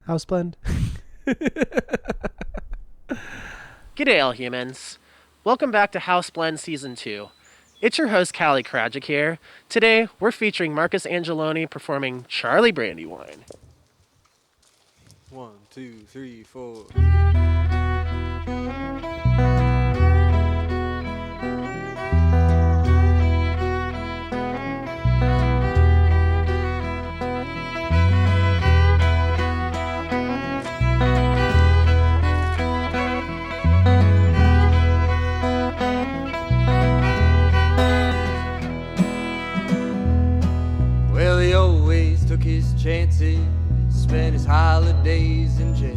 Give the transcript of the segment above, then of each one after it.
Houseblend. G'day, all humans. Welcome back to Houseblend Season 2. It's your host, Callie Krajic here. Today, we're featuring Marcus Angeloni performing Charlie Brandywine. 1, 2, 3, 4. Well, he always took his chances, spent his holidays in jail,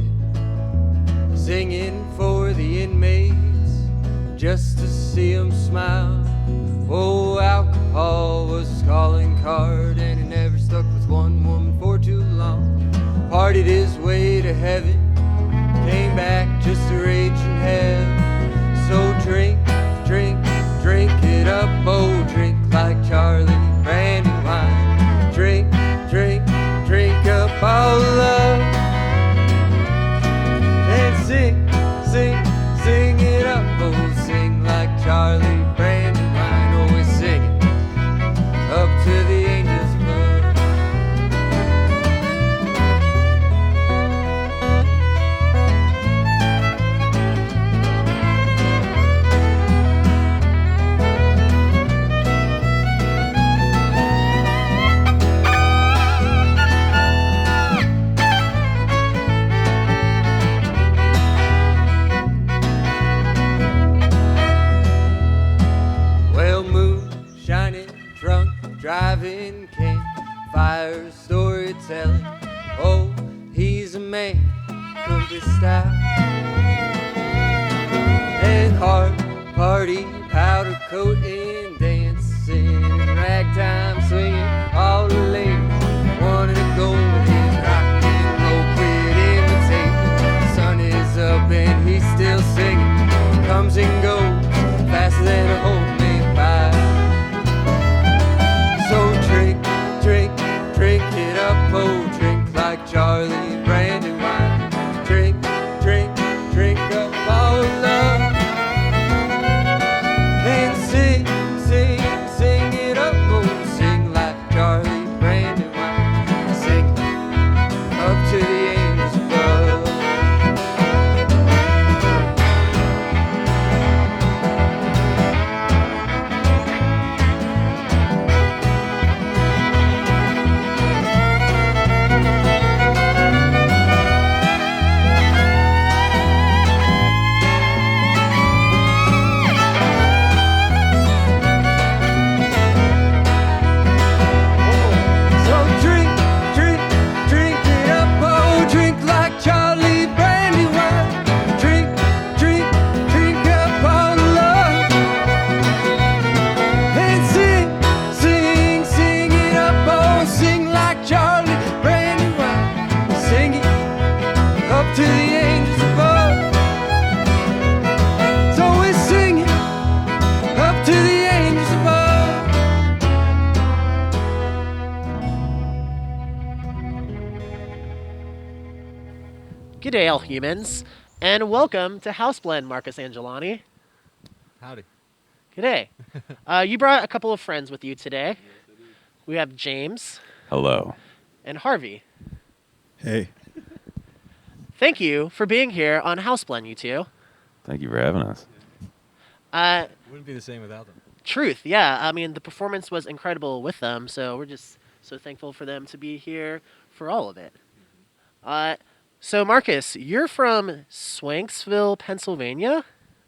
singing for the inmates just to see them smile. Oh, alcohol was his calling card, and he never stuck with one woman for too long. Partied his way to heaven, came back just to rage in hell. So drink, drink, drink it up, oh, drink like Charlie Brandywine. Drink, drink, drink up all love, and sing, sing, sing it up, oh, sing like Charlie Brandywine. Always singing up to the angels above. Well, moon shining, drunk, driving, campfire storytelling. Oh, he's a man, come to style. And hard party, powder coat and dancing, and ragtime swinging. All the ladies wanted to go with his rock and roll, quit imitating. The sun is up and he's still singing. Comes and goes faster than a homemade pie. So drink, drink, drink it up, oh, drink like Charlie Brandywine. Drink, drink, drink up all love, and sing, sing, sing it up, oh, sing like Charlie Brandywine. Sing up to the angels above. So drink, drink, drink it up, oh, drink like Charlie Brandywine. Drink, drink, drink up all love, and sing, sing, sing it up, oh, sing like Charlie Brandywine. Sing it up to the angels above. So we sing it up to the angels above. G'day, all humans, and welcome to Houseblend, Marcus Angeloni. Howdy. G'day. You brought a couple of friends with you today. We have James Hello. and Harvey. Hey. Thank you for being here on Houseblend, you two. Thank you for having us. Wouldn't be the same without them. Truth, yeah. I mean, the performance was incredible with them, so we're just so thankful for them to be here for all of it. So, Marcus, you're from Swanksville, Pennsylvania?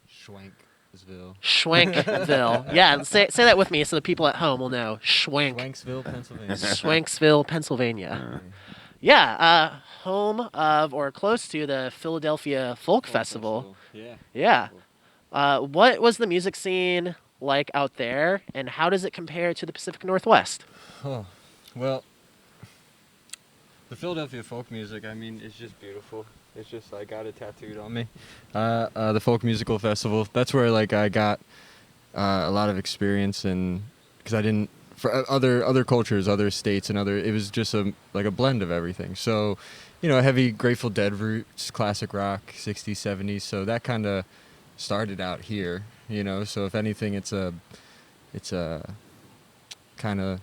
Schwanksville. Schwankville. Yeah, say that with me so the people at home will know. Schwank. Schwanksville, Pennsylvania. Swanksville, Pennsylvania. Yeah, home of or close to the Philadelphia Folk Festival. Yeah. Yeah. What was the music scene like out there, and how does it compare to the Pacific Northwest? Oh, well, the Philadelphia folk music, I mean, it's just beautiful. It's just, I got it tattooed on me. The Folk Musical Festival, that's where, like, I got a lot of experience in, because I didn't for other cultures, other states, and it was just like a blend of everything. So, heavy Grateful Dead roots, classic rock, 60s, 70s. So that kind of started out here, So if anything, it's a kind of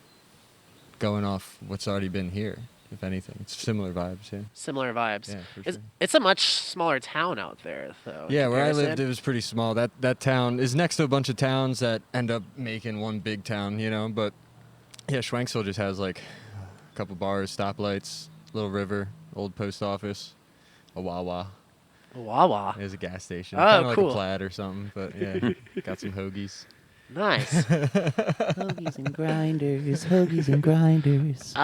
going off what's already been here. If anything, it's similar vibes. Yeah. Similar vibes. Yeah, for sure. It's a much smaller town out there, though. in Yeah, where I lived, comparison. it was pretty small. That town is next to a bunch of towns that end up making one big town, But yeah, Schwenksville just has like a couple bars, stoplights, little river, old post office, a Wawa. Wawa. There's a gas station. Oh, Kind of like cool. a Plaid or something, but yeah, got some hoagies. Nice. Hoagies and grinders, hoagies and grinders.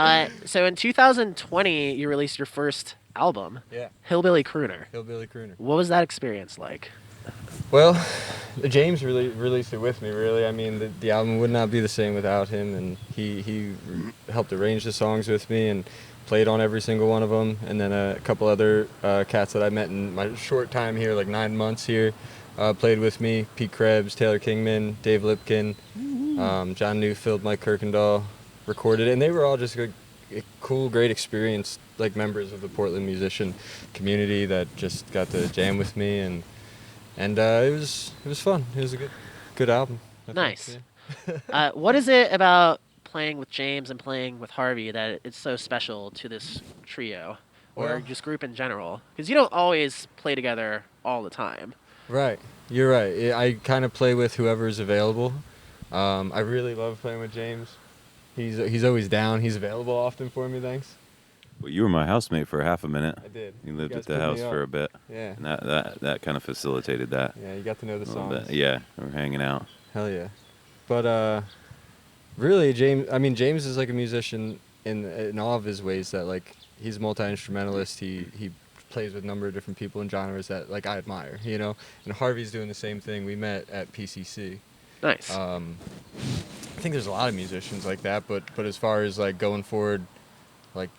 So in 2020, you released your first album, Yeah, Hillbilly Crooner. Hillbilly Crooner. What was that experience like? Well, James really released it with me. Really, I mean, the album would not be the same without him, and he helped arrange the songs with me and played on every single one of them. And then a couple other cats that I met in my short time here, like 9 months here, played with me. Pete Krebs, Taylor Kingman, Dave Lipkin, John Newfield, Mike Kirkendall recorded it, and they were all just a cool, great experience, like members of the Portland musician community that just got to jam with me, and it was fun. It was a good album. I think, Nice. yeah. What is it about playing with James and playing with Harvey that it's so special to this trio, or Well- just group in general? Because you don't always play together all the time. Right. You're right. I kind of play with whoever's available. I really love playing with James. He's always down. He's available often for me. Thanks. Well, you were my housemate for half a minute. I did. You lived guys at the put me house up. for a bit, Yeah. and that kind of facilitated that Yeah. You got to know the a little songs. bit. Yeah, we were hanging out. Hell yeah. But really, James is like a musician in all of his ways. That like he's a multi-instrumentalist. He plays with a number of different people and genres that like I admire. And Harvey's doing the same thing. We met at PCC. Nice. I think there's a lot of musicians like that, but as far as like going forward, like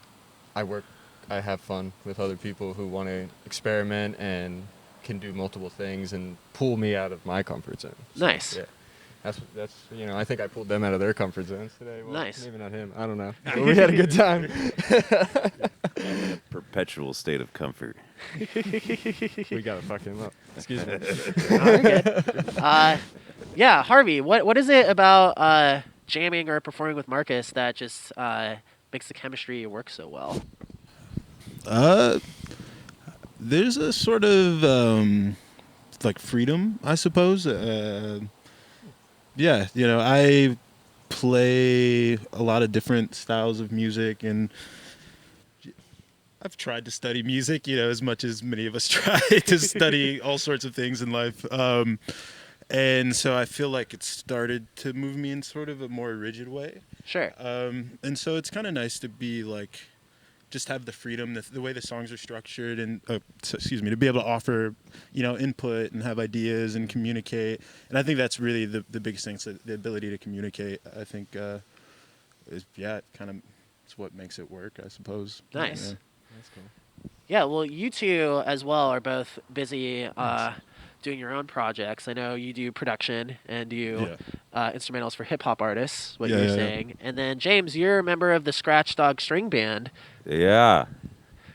I have fun with other people who want to experiment and can do multiple things and pull me out of my comfort zone. So, Nice. Yeah. That's I think I pulled them out of their comfort zones today. Well, Nice. Maybe not him. I don't know. But we had a good time. Perpetual state of comfort. We gotta fuck him up. Excuse me. Yeah, Harvey, what is it about jamming or performing with Marcus that just makes the chemistry work so well? There's a sort of like freedom, I suppose. Yeah, I play a lot of different styles of music, and I've tried to study music, as much as many of us try to study all sorts of things in life. And so I feel like it started to move me in sort of a more rigid way. Sure. And so it's kind of nice to be like, just have the freedom, the way the songs are structured, and to be able to offer, input and have ideas and communicate. And I think that's really the biggest thing, so the ability to communicate. I think it's what makes it work, I suppose. Nice. Yeah. That's cool. Yeah, well, you two as well are both busy doing your own projects. I know you do production and do instrumentals for hip-hop artists, what Yeah, you're yeah, yeah. saying. And then, James, you're a member of the Scratch Dog String Band. Yeah.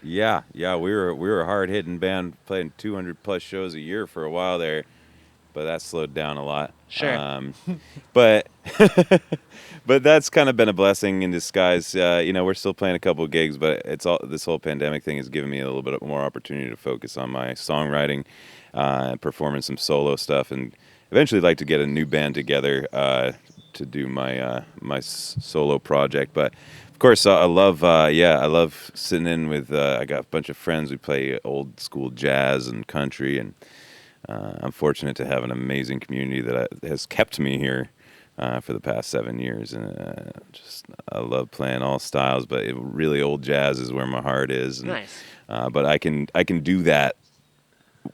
We were a hard-hitting band, playing 200+ shows a year for a while there, but that slowed down a lot. Sure. But but that's kind of been a blessing in disguise. We're still playing a couple of gigs, but this whole pandemic thing has given me a little bit more opportunity to focus on my songwriting, performing some solo stuff, and eventually like to get a new band together to do my solo project. But of course, I love sitting in with. I got a bunch of friends. We play old school jazz and country, and I'm fortunate to have an amazing community that has kept me here for the past 7 years. And I love playing all styles, but really old jazz is where my heart is. And, Nice. but I can do that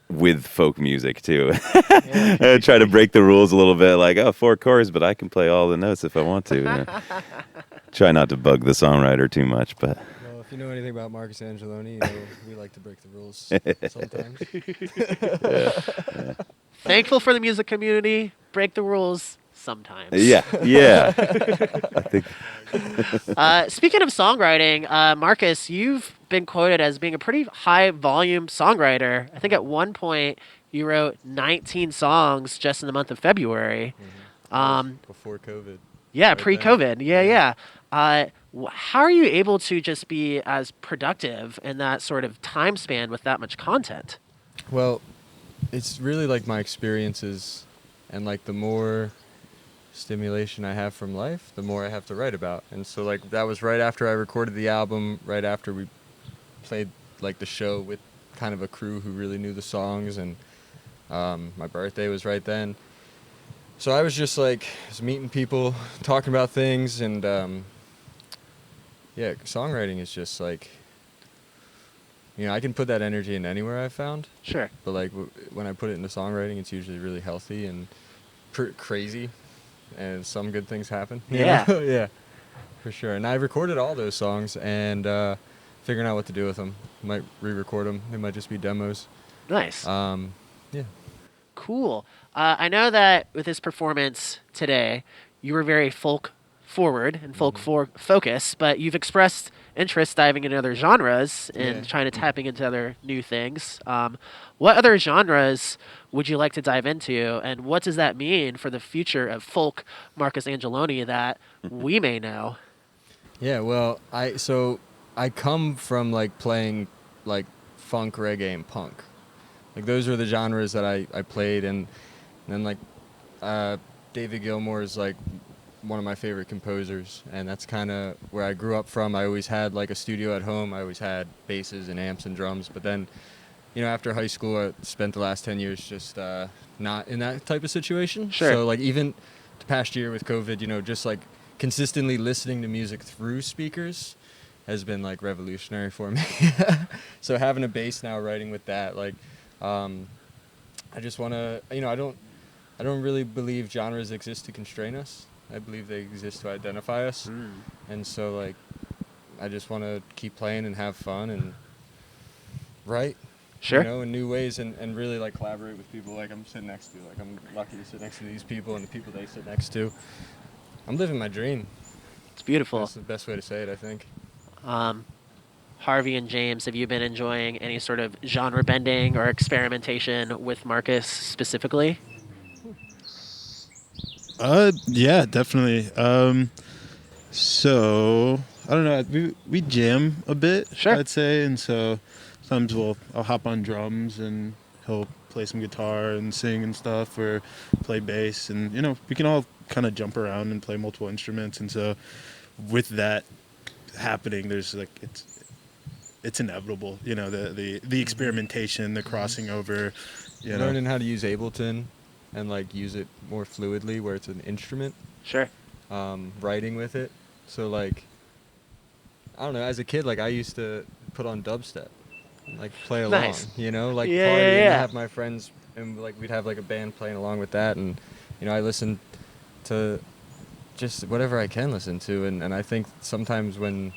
with folk music too. I try to break the rules a little bit, like 4 chords, but I can play all the notes if I want to. Try not to bug the songwriter too much, but Well, if you know anything about Marcus Angeloni, we like to break the rules sometimes. Thankful for the music community, break the rules sometimes. Yeah, yeah. I think Speaking of songwriting, Marcus, you've been quoted as being a pretty high volume songwriter. I think at one point you wrote 19 songs just in the month of February. Before COVID. Yeah, Right then. pre-COVID. Yeah, Yeah. yeah. How are you able to just be as productive in that sort of time span with that much content? Well, it's really like my experiences, and like the more stimulation I have from life, the more I have to write about. And so like that was right after I recorded the album, right after we played like the show with kind of a crew who really knew the songs, and my birthday was right then. So I was just like meeting people, talking about things, and yeah, songwriting is just like, I can put that energy in anywhere I've found, Sure. but like when I put it into songwriting, it's usually really healthy and crazy, and some good things happen. you Yeah. know? Yeah, for sure. And I recorded all those songs, and figuring out what to do with them. Might re-record them. They might just be demos. Nice. Yeah. Cool. I know that with this performance today, you were very folk forward and folk focus, but you've expressed interest diving into other genres and Yeah. trying to tapping into other new things. What other genres would you like to dive into, and what does that mean for the future of folk Marcus Angeloni that we may know? Yeah, well, I come from like playing like funk, reggae, and punk. Like those are the genres that I played, and then like David Gilmour is like one of my favorite composers, and that's kind of where I grew up from. I always had like a studio at home. I always had basses and amps and drums, but then after high school, I spent the last 10 years just not in that type of situation. Sure. So like even the past year with COVID, just like consistently listening to music through speakers has been like revolutionary for me. So having a bass now, writing with that, like I just want to, I don't really believe genres exist to constrain us. I believe they exist to identify us. And so like I just want to keep playing and have fun and write. Sure. In new ways, and really like collaborate with people like I'm sitting next to. Like I'm lucky to sit next to these people and the people they sit next to. I'm living my dream. It's beautiful. That's the best way to say it, I think. Harvey and James, have you been enjoying any sort of genre bending or experimentation with Marcus specifically? Yeah, definitely. So I don't know. We jam a bit, Sure. I'd say, and so sometimes I'll hop on drums and he'll play some guitar and sing and stuff, or play bass, and we can all kind of jump around and play multiple instruments. And so with that happening, there's like it's inevitable. The experimentation, the crossing over. Learning how to use Ableton and like use it more fluidly where it's an instrument. Sure. Writing with it. So like I don't know, as a kid, like I used to put on dubstep and like play along, Nice. like Yeah, party yeah, and yeah. have my friends, and like we'd have like a band playing along with that, and I listen to just whatever I can listen to, and I think sometimes when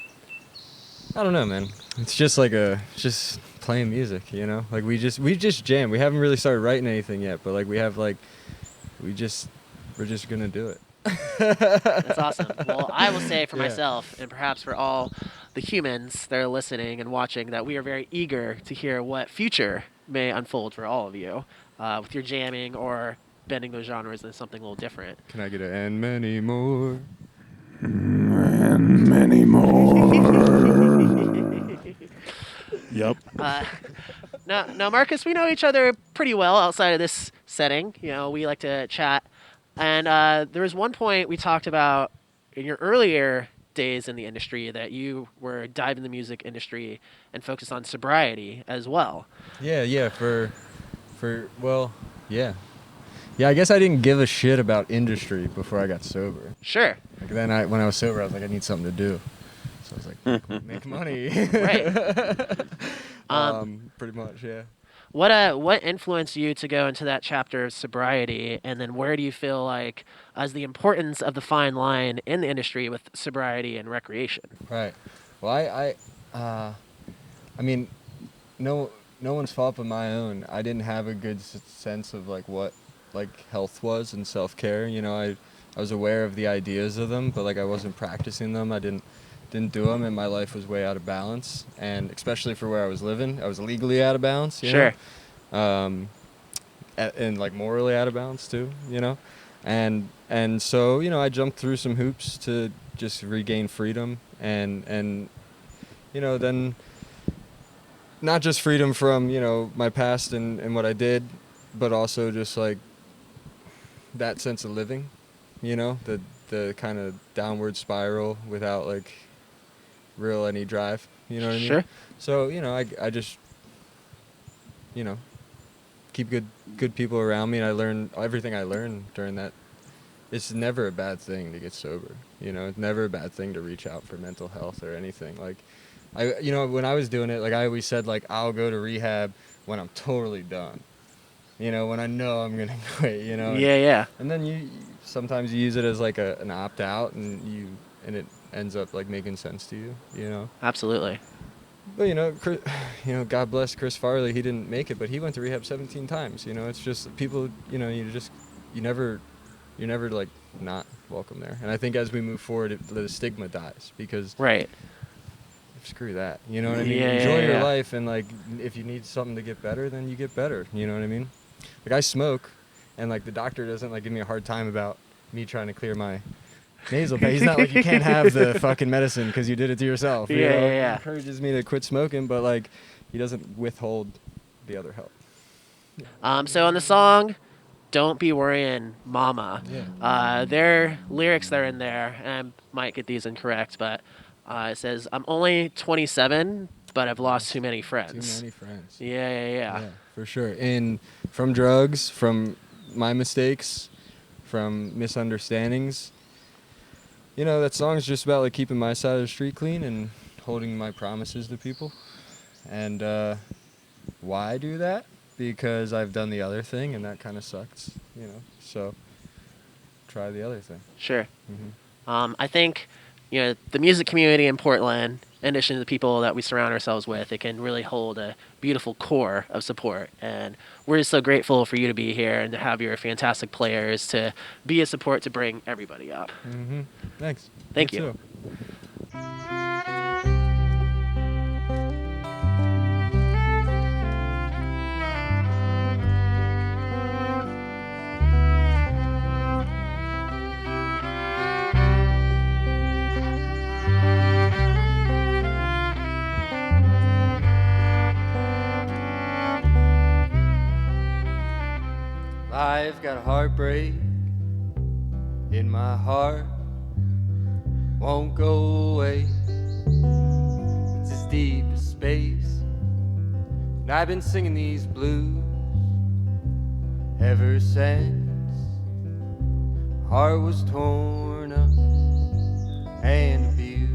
I don't know, man, it's just like just playing music, like we just jam. We haven't really started writing anything yet, but like we have like we're just gonna do it. That's awesome. Well, I will say for Yeah. myself, and perhaps for all the humans that are listening and watching, that we are very eager to hear what future may unfold for all of you with your jamming or bending those genres into something a little different. Can I get an and many more? and many more. Yep. Now, Marcus, we know each other pretty well outside of this setting. We like to chat. And there was one point we talked about in your earlier days in the industry that you were diving in the music industry and focused on sobriety as well. Yeah, well, yeah. Yeah, I guess I didn't give a shit about industry before I got sober. Sure. Like then when I was sober, I was like, I need something to do. So I was like, make money. Right. Pretty much, yeah. What influenced you to go into that chapter of sobriety, and then where do you feel like as the importance of the fine line in the industry with sobriety and recreation? Right. Well, I mean, no one's fault but my own. I didn't have a good sense of like what like health was and self-care. was aware of the ideas of them, but like I wasn't practicing them. I didn't do them, and my life was way out of balance. And especially for where I was living, I was legally out of balance. You Sure. know? And like morally out of balance too. You know, and so I jumped through some hoops to just regain freedom, and then not just freedom from my past and what I did, but also just like that sense of living, the kind of downward spiral without like real any drive, you know what I mean? Sure. So I just keep good people around me, and I learn everything I learned during that. It's never a bad thing to get sober, it's never a bad thing to reach out for mental health or anything. Like when I was doing it, like I always said, like I'll go to rehab when I'm totally done. When I know I'm gonna quit. Yeah. And then you sometimes you use it as like an opt out, and it ends up like making sense to you. Absolutely. But Chris, God bless Chris Farley. He didn't make it, but he went to rehab 17 times. It's just people. You're never like not welcome there. And I think as we move forward, the stigma dies because Right. Screw that. You know what I mean? Yeah, Enjoy your yeah. life, and like if you need something to get better, then you get better. You know what I mean? Like I smoke, and like the doctor doesn't like give me a hard time about me trying to clear my nasal pain. He's not like you can't have the fucking medicine because you did it to yourself. You know? Yeah. He encourages me to quit smoking, but like he doesn't withhold the other help. So on the song "Don't Be Worrying, Mama," Yeah. their lyrics that are in there, and I might get these incorrect, but it says, "I'm only 27, but I've lost too many friends." Too many friends. Yeah. Yeah, for sure. And from drugs, from my mistakes, from misunderstandings. That song's just about like keeping my side of the street clean and holding my promises to people. And why do that? Because I've done the other thing, and that kind of sucks, So try the other thing. Sure. Mm-hmm. I think, the music community in Portland, in addition to the people that we surround ourselves with, it can really hold a beautiful core of support. And we're just so grateful for you to be here and to have your fantastic players to be a support to bring everybody up. Mm-hmm. Thanks. Thank You you. too. I've got a heartbreak in my heart, won't go away. It's as deep as space, and I've been singing these blues ever since my heart was torn up and abused.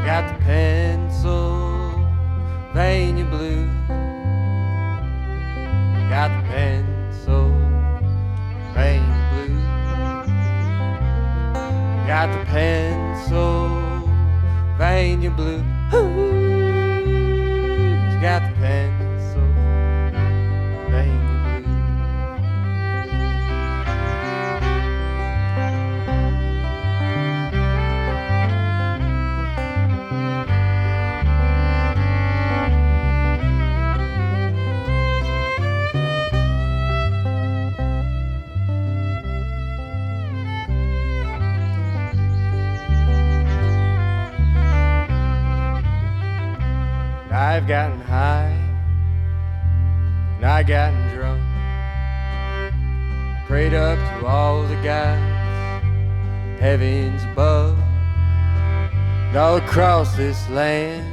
Got the Pennsylvania blues. Got the Pennsylvania blues. Got the Pennsylvania blues. Got the Pennsylvania blues. I've gotten high, and I gotten drunk, prayed up to all the gods, heavens above, and all across this land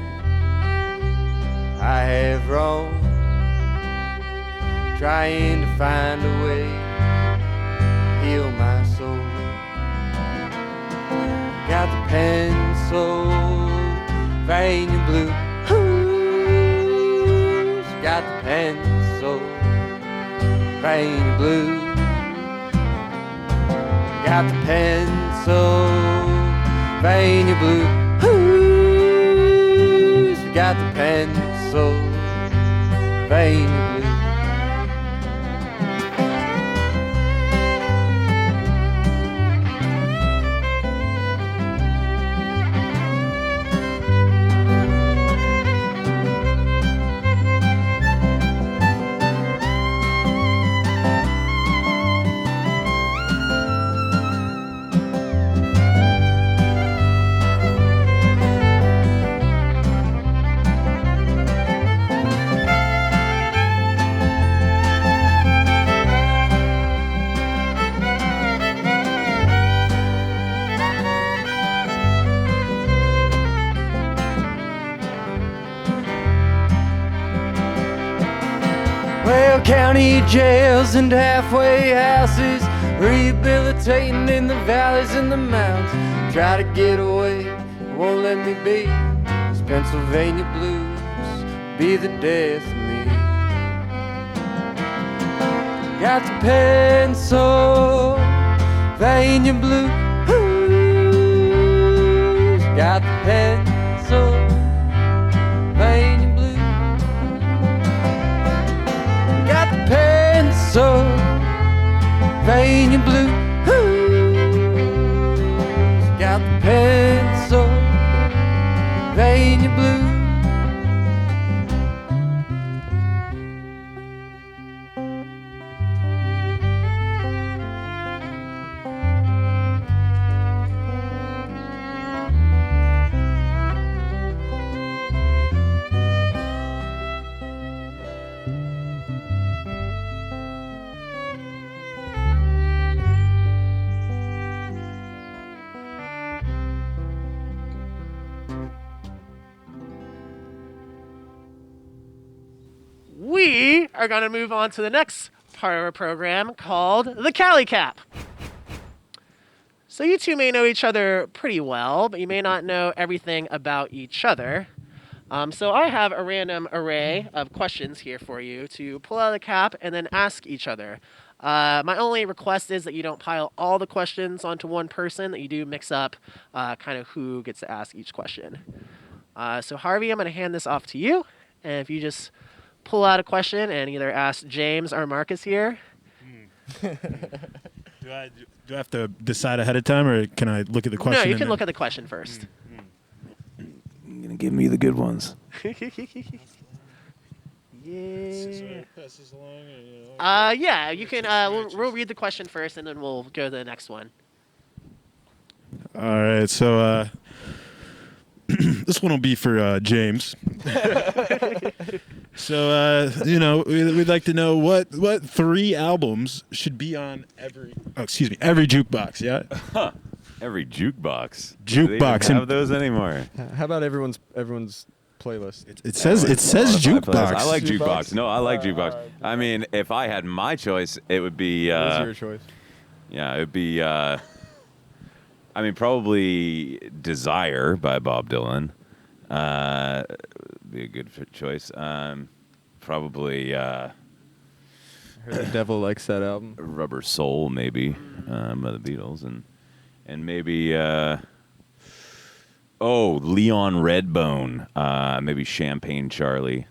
I have roamed, trying to find a way to heal my soul. Got the Pennsylvania blues. Got the Pennsylvania blues. Got the Pennsylvania blues. Got the Pennsylvania blues. down county jails and halfway houses, rehabilitating in the valleys and the mountains. Try to get away, won't let me be. These Pennsylvania blues be the death of me. Got the Pennsylvania blues. Got the Pennsylvania blues. Got the Pennsylvania blues. Got the Pennsylvania blues. We are going to move on to the next part of our program called the Cali Cap. So you two may know each other pretty well, but you may not know everything about each other. So I have a random array of questions here for you to pull out of the cap and then ask each other. My only request is that you don't pile all the questions onto one person, that you do mix up kind of who gets to ask each question. So Harvey, I'm going to hand this off to you. And if you just pull out a question and either ask James or Marcus here. Do I have to decide ahead of time, or can I look at the question? No, you and can then- look at the question first. You're gonna give me the good ones. Yeah. Pass this along, Yeah, you can. We'll read the question first, and then we'll go to the next one. All right, so this one will be for James. So we'd like to know what 3 albums should be on every jukebox. Yeah. Every jukebox. Jukebox Do they even and- have those anymore? How about everyone's playlist? It says jukebox. I like Jukebox? jukebox. No, I like jukebox. alright. I mean, if I had my choice, it would be. What is your choice? Yeah, it would be. I mean, probably "Desire" by Bob Dylan. Be a good choice. Probably I heard the devil likes that album. "Rubber Soul" maybe by the Beatles, and maybe Leon Redbone, maybe "Champagne Charlie."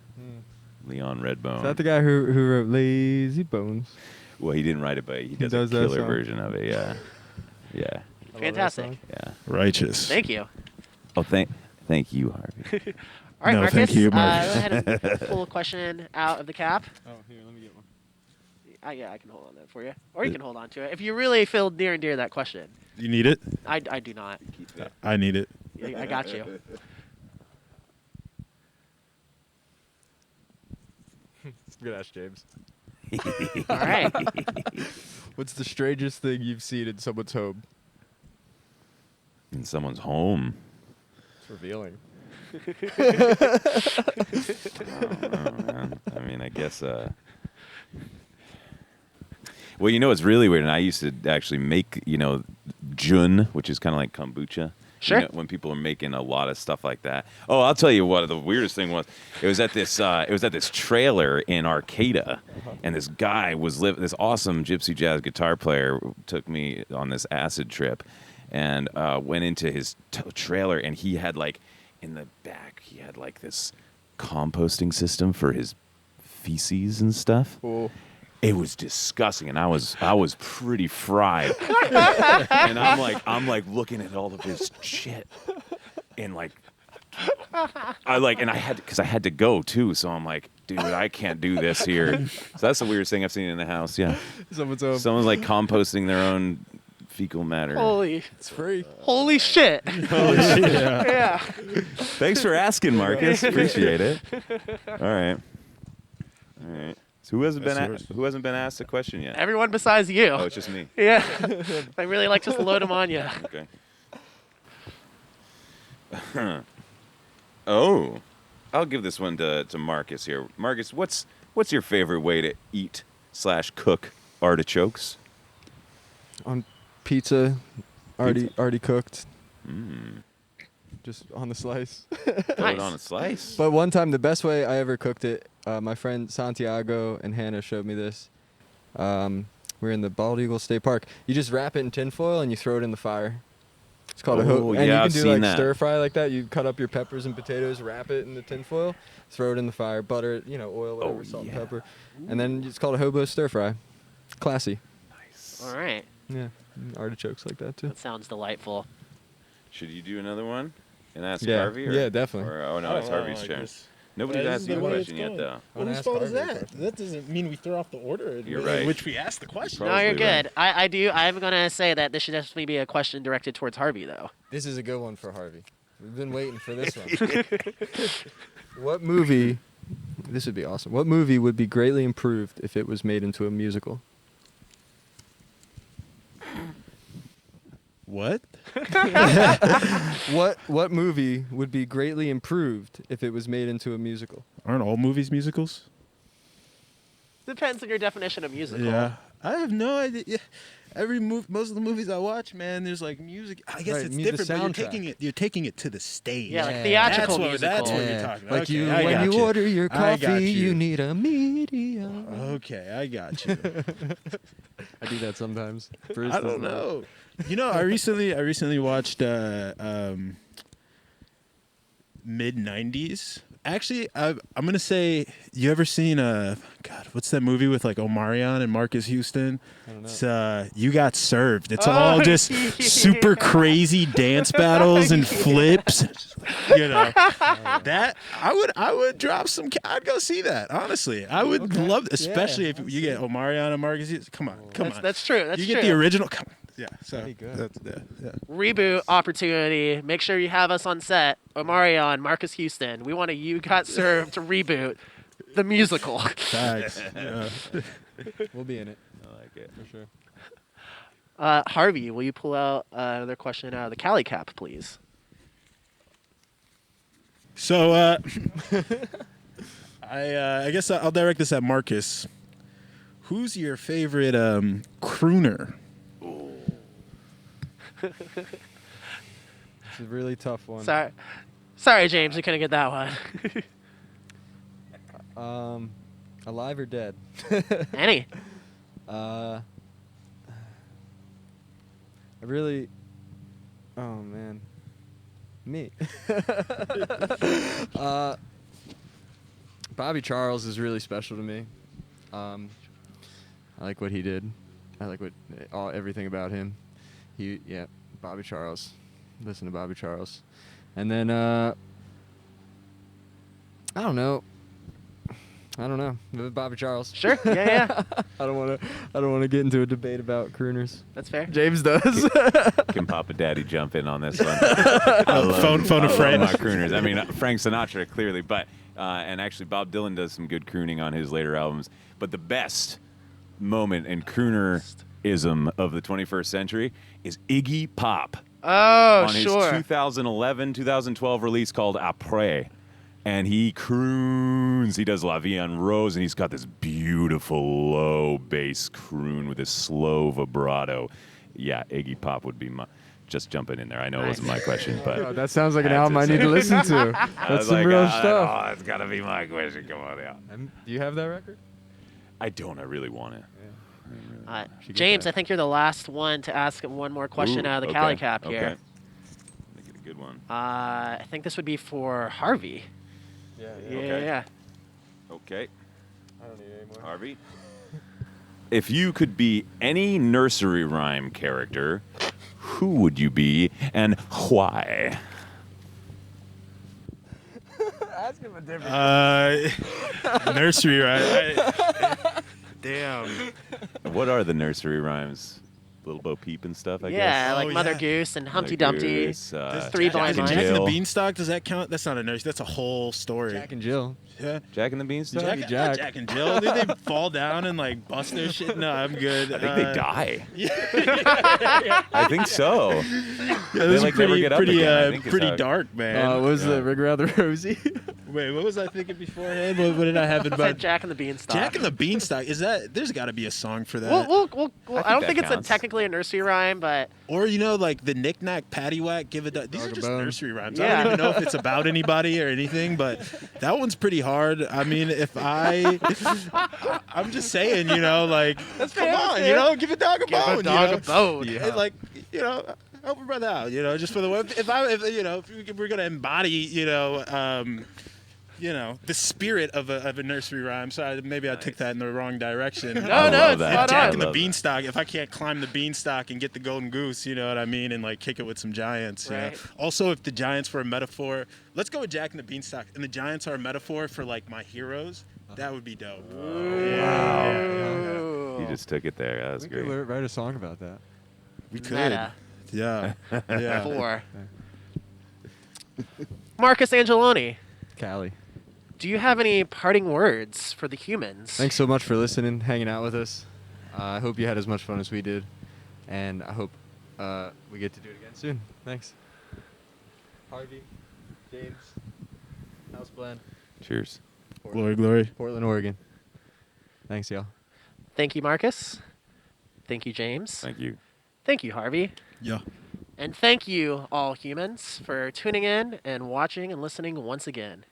Leon Redbone. Is that the guy who wrote Lazy Bones? Well, he didn't write it, but he does does a that killer song. version of it. Yeah, yeah, I love that Fantastic. song. yeah. Righteous. Thank you. Oh, thank you, Harvey. All right, No, Marcus. thank you, Go Marcus. ahead and pull a question out of the cap. Oh, here, let me get one. Yeah, I can hold on to it for you, or you can hold on to it if you really feel near and dear to that question. You need it? I do not. I need it. I got you. Good ask, James. All right. What's the strangest thing you've seen in someone's home? In someone's home. It's revealing. I don't know, man. I mean, I guess. Well, it's really weird, and I used to actually make, jun, which is kind of like kombucha. Sure. When people are making a lot of stuff like that. Oh, I'll tell you what the weirdest thing was. It was at this trailer in Arcata, and this guy was this awesome gypsy jazz guitar player took me on this acid trip, and went into his trailer, and he had in the back he had this composting system for his feces and stuff. Cool. It was disgusting, and I was pretty fried. And I'm looking at all of his shit, and I had because I had to go too. So I'm like, dude, I can't do this here. So that's the weirdest thing I've seen in the house. Yeah, Someone's home. someone's composting their own fecal matter. It's free. Holy shit. Yeah. Thanks for asking, Marcus. Appreciate it. All right. So who hasn't That's been asked a question yet? Everyone besides you. Oh, it's just me. Yeah. I really like just load them on you. Okay. Oh, I'll give this one to Marcus here. Marcus, what's What's your favorite way to eat/cook artichokes? On pizza, already cooked. Mm. Just on the slice. Throw it Nice. on a slice. But one time, the best way I ever cooked it, my friend Santiago and Hannah showed me this. We're in the Bald Eagle State Park. You just wrap it in tinfoil and you throw it in the fire. It's called a Oh, and yeah, you I've can do seen like that. stir fry like that. You cut up your peppers and potatoes, wrap it in the tinfoil, throw it in the fire, butter it, oil, whatever, salt and pepper, and then it's called a hobo stir fry. Classy. Nice. All right. Yeah, artichokes like that too. That sounds delightful. Should you do another one and ask Yeah. Harvey? Or, Yeah, definitely. Or, oh no, it's Harvey's turn. Nobody's This is asked the you a way it's question yet, going. though. Well, wanna whose ask fault is Harvey a that? question. That doesn't mean we throw off the order You're in right. which we asked the question. Probably No, you're right. good. I'm gonna say that this should definitely be a question directed towards Harvey, though. This is a good one for Harvey. We've been waiting for this one. What movie? This would be awesome. What movie would be greatly improved if it was made into a musical? What? What movie would be greatly improved if it was made into a musical? Aren't all movies musicals? Depends on your definition of musical. Yeah. I have no idea. Yeah. Most of the movies I watch, man, there's like music. I guess Right, it's the different, but soundtrack. you're taking it to the stage. Yeah, like Yeah. theatrical That's musical. That's what you're talking about. Like Okay, I when got you order your I got coffee, you. you need a medium. Okay, I got you. I do that sometimes. I don't know. I recently watched mid '90s. Actually, I'm gonna say, you ever seen God, what's that movie with like Omarion and Marcus Houston? I don't know. It's You Got Served. It's all just super crazy dance battles and flips. That I would drop some. I'd go see that. Honestly, I would love, especially if you get Omarion and Marcus Houston. Come on. That's true. That's You true. get the original. Come on. Yeah. So That'd be good. that's. Reboot opportunity. Make sure you have us on set. Omarion, Marcus Houston. We want a You Got Served to reboot the musical. Facts. We'll be in it I like it. for sure. Harvey, will you pull out another question out of the Cali Cap, please? So I guess I'll direct this at Marcus. Who's your favorite crooner? It's a really tough one. Sorry, James, you couldn't get that one. Alive or dead? Any? I really. Oh man. Me. Bobby Charles is really special to me. I like what he did. I like everything about him. Bobby Charles. Listen to Bobby Charles. And then I don't know. Bobby Charles. Sure. Yeah. I don't want to get into a debate about crooners. That's fair. James does. Can Papa Daddy jump in on this one? I love, Phone a friend. I love my crooners. I mean, Frank Sinatra, clearly, but and actually Bob Dylan does some good crooning on his later albums. But the best moment in croonerism of the 21st century is Iggy Pop Oh, on his sure. 2011, 2012 release called Après. And he croons. He does La Vie en Rose, and he's got this beautiful low bass croon with this slow vibrato. Yeah, Iggy Pop would be my. Just jumping in there. I know it wasn't my question, but Oh, that sounds like an That's album I need to listen to. I That's was some like, real oh, stuff. Oh, it's gotta be my question. Come on out. Do you have that record? I don't. I really want it. Should get James, that. I think you're the last one to ask one more question Ooh, out of the okay, Cali Cap here. Okay. Make it a good one. I think this would be for Harvey. Yeah. Yeah. Okay, I don't need any more. Harvey. If you could be any nursery rhyme character, who would you be and why? Ask him a different. Nursery, right? Damn. What are the nursery rhymes? Little Bo Peep and stuff, I guess. Yeah, like Oh, Mother yeah. Goose and Humpty Mother Dumpty. Goose, Three Blind Jack and Mice. Jack and Jill. the Beanstalk, does that count? That's not a nursery. That's a whole story. Jack and Jill. Yeah. Jack and the Beanstalk? Jack and Jill. Did they fall down and like bust their shit? No, I'm good. I think they die. I think so. Yeah, this like, is never pretty, get up again, I think is pretty how- dark, man. Was the Rig Rather Rosie? Wait, what was I thinking beforehand? What did I have in I mind? said Jack and the Beanstalk. Jack and the Beanstalk. Is that? There's got to be a song for that. I don't that think it's counts. technically a nursery rhyme, but Or like the knick-knack, paddywhack, give it. These Dog are a just bone. nursery rhymes. Yeah. I don't even know if it's about anybody or anything, but that one's pretty hard. I mean, I'm just saying, like, That's come fair, on, that's fair. give a dog a give bone. a dog you a know? bone. Yeah. And, like, help a brother out, just for the if we're gonna embody, the spirit of a nursery rhyme. Sorry, maybe I took that in the wrong direction. No, I no, love it's that. spot Jack on. and the Love that. Beanstalk. If I can't climb the beanstalk and get the golden goose, you know what I mean, and like kick it with some giants. Right. Also, if the giants were a metaphor, let's go with Jack and the Beanstalk, and the giants are a metaphor for like my heroes. That would be dope. You just took it there. That was We great. could write a song about that. We could. Meta. Yeah. Yeah. 4. Marcus Angeloni, Callie. do you have any parting words for the humans? Thanks so much for listening, hanging out with us. I hope you had as much fun as we did, and I hope we get to do it again soon. Thanks. Harvey, James, House Blend, Cheers. Glory, glory. Portland, Oregon. Thanks, y'all. Thank you, Marcus. Thank you, James. Thank you. Thank you, Harvey. Yeah. And thank you, all humans, for tuning in and watching and listening once again.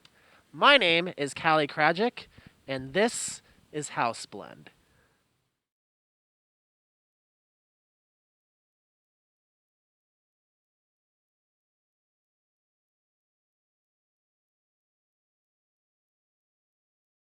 My name is Callie Krajic, and this is House Blend.